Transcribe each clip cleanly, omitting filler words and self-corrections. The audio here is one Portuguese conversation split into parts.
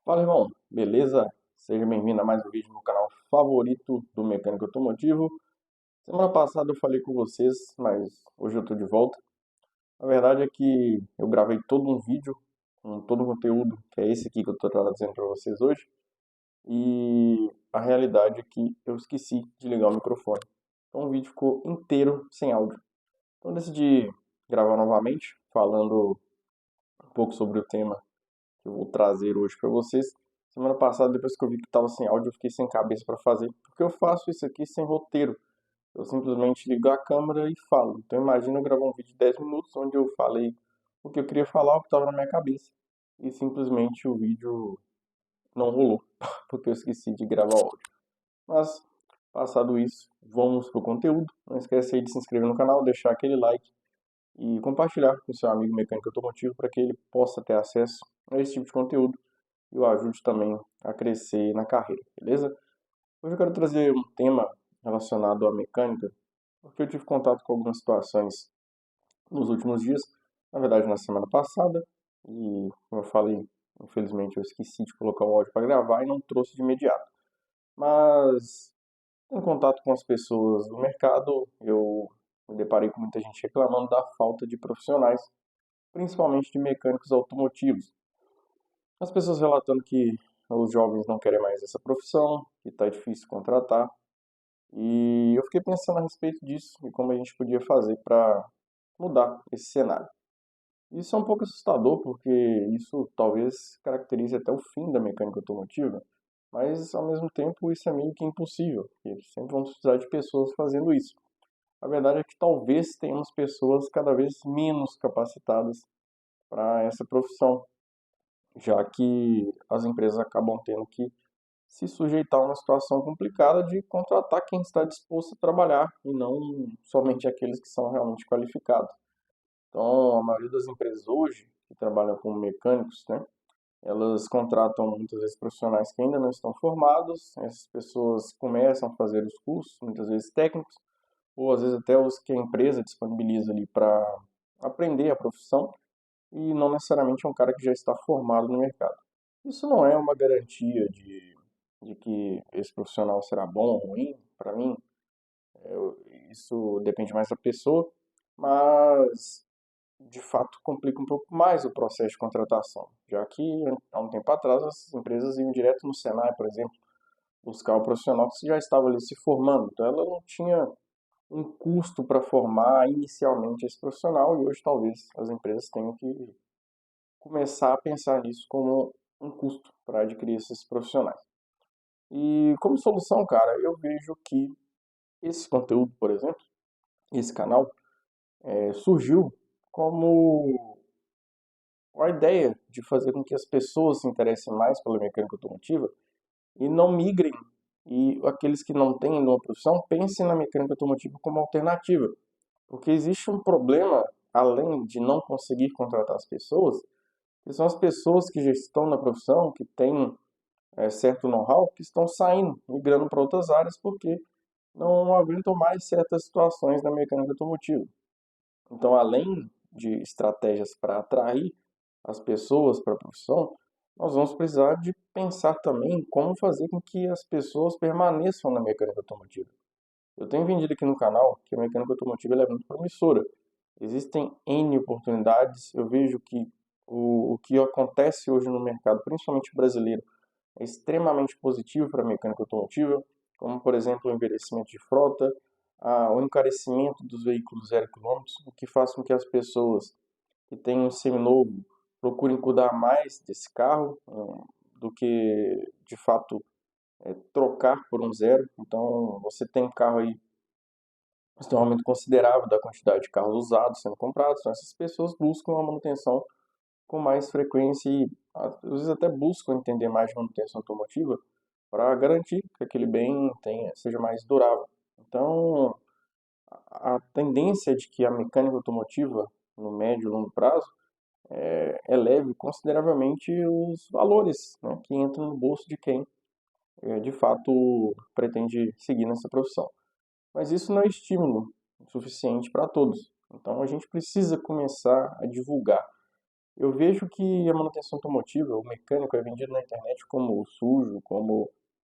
Fala, irmão, beleza? Seja bem-vindo a mais um vídeo no canal favorito do mecânico automotivo. Semana passada eu falei com vocês, mas hoje eu tô de volta. A verdade é que eu gravei todo um vídeo com todo o conteúdo, que é esse aqui que eu tô trazendo para vocês hoje, e a realidade é que eu esqueci de ligar o microfone. Então o vídeo ficou inteiro sem áudio. Então eu decidi gravar novamente, falando um pouco sobre o tema que eu vou trazer hoje para vocês. Semana passada, depois que eu vi que estava sem áudio, eu fiquei sem cabeça para fazer, porque eu faço isso aqui sem roteiro. Eu simplesmente ligo a câmera e falo. Então imagina eu gravar um vídeo de 10 minutos onde eu falei o que eu queria falar, o que estava na minha cabeça. E simplesmente o vídeo não rolou, porque eu esqueci de gravar o áudio. Mas, passado isso, vamos pro conteúdo. Não esquece aí de se inscrever no canal, deixar aquele like e compartilhar com seu amigo mecânico automotivo para que ele possa ter acesso a esse tipo de conteúdo e o ajude também a crescer na carreira, beleza? Hoje eu quero trazer um tema relacionado à mecânica, porque eu tive contato com algumas situações nos últimos dias, na verdade na semana passada, e como eu falei, infelizmente eu esqueci de colocar o áudio para gravar e não trouxe de imediato. Mas em contato com as pessoas do mercado, eu me deparei com muita gente reclamando da falta de profissionais, principalmente de mecânicos automotivos. As pessoas relatando que os jovens não querem mais essa profissão, que está difícil contratar. E eu fiquei pensando a respeito disso e como a gente podia fazer para mudar esse cenário. Isso é um pouco assustador, porque isso talvez caracterize até o fim da mecânica automotiva, mas ao mesmo tempo isso é meio que impossível, porque sempre vamos precisar de pessoas fazendo isso. A verdade é que talvez tenhamos pessoas cada vez menos capacitadas para essa profissão, já que as empresas acabam tendo que se sujeitar a uma situação complicada de contratar quem está disposto a trabalhar e não somente aqueles que são realmente qualificados. Então, a maioria das empresas hoje que trabalham com mecânicos, né, elas contratam muitas vezes profissionais que ainda não estão formados, essas pessoas começam a fazer os cursos, muitas vezes técnicos, ou às vezes até os que a empresa disponibiliza ali para aprender a profissão, e não necessariamente é um cara que já está formado no mercado. Isso não é uma garantia de que esse profissional será bom ou ruim, para mim, isso depende mais da pessoa, mas de fato complica um pouco mais o processo de contratação, já que há um tempo atrás as empresas iam direto no Senai, por exemplo, buscar o profissional que já estava ali se formando, então ela não tinha um custo para formar inicialmente esse profissional e hoje talvez as empresas tenham que começar a pensar nisso como um custo para adquirir esses profissionais. E como solução, cara, eu vejo que esse conteúdo, por exemplo, esse canal, surgiu como a ideia de fazer com que as pessoas se interessem mais pela mecânica automotiva e não migrem, e aqueles que não têm uma profissão pensem na mecânica automotiva como alternativa. Porque existe um problema, além de não conseguir contratar as pessoas, que são as pessoas que já estão na profissão, que têm certo know-how, que estão saindo, migrando para outras áreas, porque não aguentam mais certas situações na mecânica automotiva. Então, além de estratégias para atrair as pessoas para a profissão, nós vamos precisar de pensar também em como fazer com que as pessoas permaneçam na mecânica automotiva. Eu tenho vendido aqui no canal que a mecânica automotiva ela é muito promissora. Existem N oportunidades, eu vejo que o que acontece hoje no mercado, principalmente brasileiro, é extremamente positivo para a mecânica automotiva, como, por exemplo, o envelhecimento de frota, o encarecimento dos veículos zero quilômetros, o que faz com que as pessoas que têm um seminovo procurem cuidar mais desse carro do que, de fato, trocar por um zero. Então, você tem um carro aí, você tem um aumento considerável da quantidade de carros usados sendo comprados, então essas pessoas buscam a manutenção com mais frequência e às vezes até buscam entender mais de manutenção automotiva para garantir que aquele bem seja mais durável. Então, a tendência é de que a mecânica automotiva, no médio e longo prazo, eleve consideravelmente os valores, né, que entram no bolso de quem de fato pretende seguir nessa profissão. Mas isso não é estímulo suficiente para todos. Então a gente precisa começar a divulgar. Eu vejo que a manutenção automotiva, o mecânico é vendido na internet como o sujo, como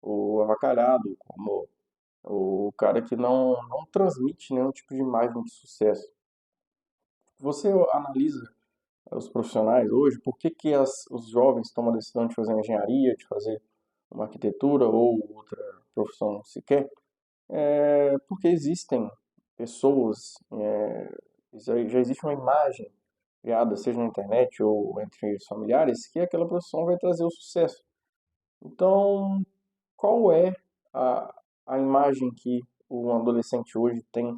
o avacalhado, como o cara que não transmite nenhum tipo de imagem de sucesso. Você analisa os profissionais hoje, por que que os jovens tomam a decisão de fazer engenharia, de fazer uma arquitetura ou outra profissão sequer? Porque existem pessoas, já existe uma imagem criada, seja na internet ou entre os familiares, que aquela profissão vai trazer o sucesso. Então, qual é a, a imagem que um adolescente hoje tem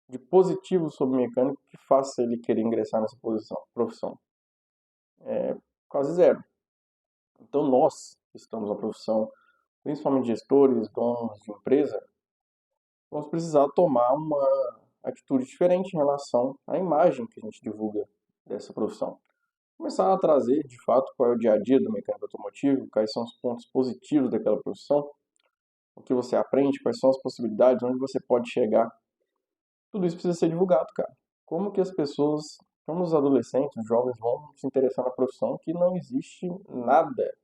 de positivo sobre o mecânico que faça ele querer ingressar nessa profissão? Quase zero. Então, nós que estamos na profissão, principalmente gestores, donos de empresa, vamos precisar tomar uma atitude diferente em relação à imagem que a gente divulga dessa profissão. Começar a trazer, de fato, qual é o dia a dia do mecânico automotivo, quais são os pontos positivos daquela profissão, o que você aprende, quais são as possibilidades, onde você pode chegar. Tudo isso precisa ser divulgado, cara. Como que as pessoas, como os adolescentes, os jovens vão se interessar na profissão que não existe nada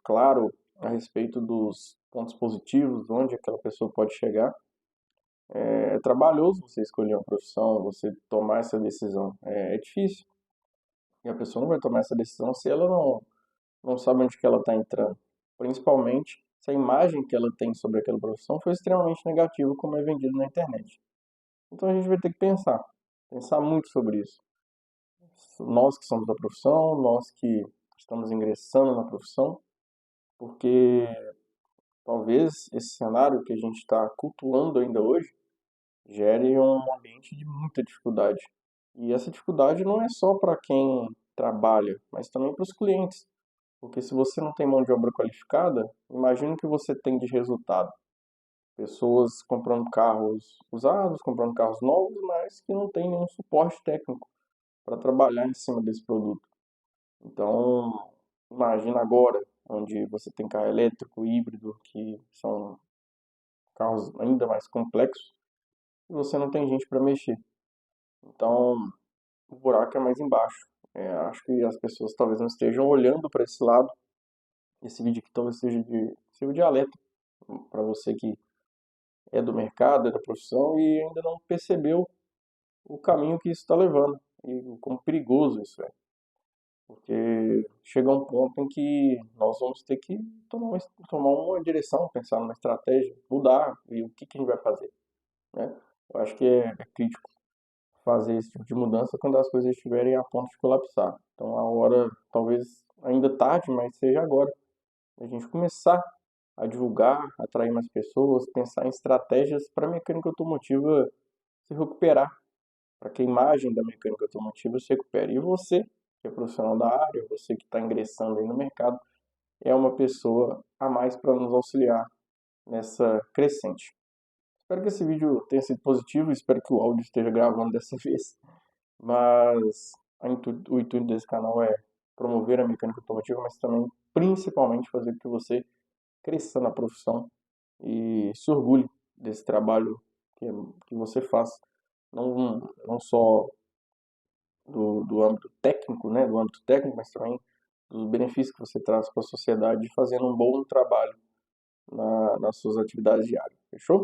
claro a respeito dos pontos positivos, onde aquela pessoa pode chegar. É trabalhoso você escolher uma profissão, você tomar essa decisão. É difícil. E a pessoa não vai tomar essa decisão se ela não sabe onde que ela está entrando. Principalmente se a imagem que ela tem sobre aquela profissão foi extremamente negativa, como é vendido na internet. Então a gente vai ter que pensar muito sobre isso. Nós que somos da profissão, nós que estamos ingressando na profissão, porque talvez esse cenário que a gente está cultuando ainda hoje gere um ambiente de muita dificuldade. E essa dificuldade não é só para quem trabalha, mas também para os clientes. Porque se você não tem mão de obra qualificada, imagina o que você tem de resultado. Pessoas comprando carros usados, comprando carros novos, mas que não tem nenhum suporte técnico para trabalhar em cima desse produto. Então, imagina agora, onde você tem carro elétrico, híbrido, que são carros ainda mais complexos, e você não tem gente para mexer. Então, o buraco é mais embaixo. Acho que as pessoas talvez não estejam olhando para esse lado. Esse vídeo aqui talvez seja de alerta para você que é do mercado, é da profissão e ainda não percebeu o caminho que isso está levando e o quão perigoso isso é. Porque chega um ponto em que nós vamos ter que tomar uma direção, pensar numa estratégia, mudar e o que que a gente vai fazer, né? Eu acho que é crítico fazer esse tipo de mudança quando as coisas estiverem a ponto de colapsar. Então a hora, talvez ainda tarde, mas seja agora, a gente começar a divulgar, atrair mais pessoas, pensar em estratégias para a mecânica automotiva se recuperar, para que a imagem da mecânica automotiva se recupere. E você, que é profissional da área, você que está ingressando aí no mercado, é uma pessoa a mais para nos auxiliar nessa crescente. Espero que esse vídeo tenha sido positivo, espero que o áudio esteja gravando dessa vez, mas o intuito desse canal é promover a mecânica automotiva, mas também, principalmente, fazer com que você cresça na profissão e se orgulhe desse trabalho que você faz, não só do âmbito técnico, né, do âmbito técnico, mas também dos benefícios que você traz para a sociedade fazendo um bom trabalho nas suas atividades diárias. Fechou?